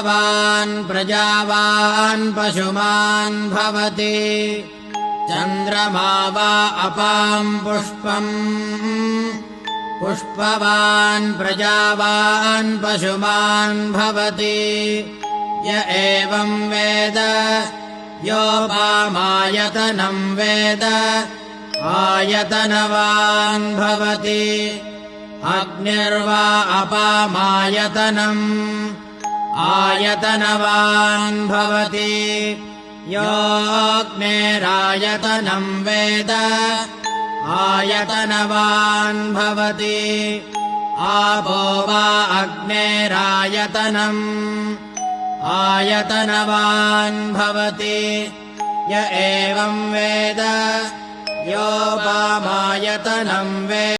पुष्पवान् प्रजावान् पशुमान् भवति चन्द्रमा वा अपां पुष्पम् पुष्पवान् प्रजावान् पशुमान् भवति य एवं वेद योपामायतनं वेद आयतनवान् भवति अग्निर्वा अपामायतनम् आयतनवान् भवति योऽग्नेरायतनं वेद आयतनवान् भवति आपो वा अग्नेरायतनम् आयतनवान् भवति य एवं वेद योपामायतनं वेद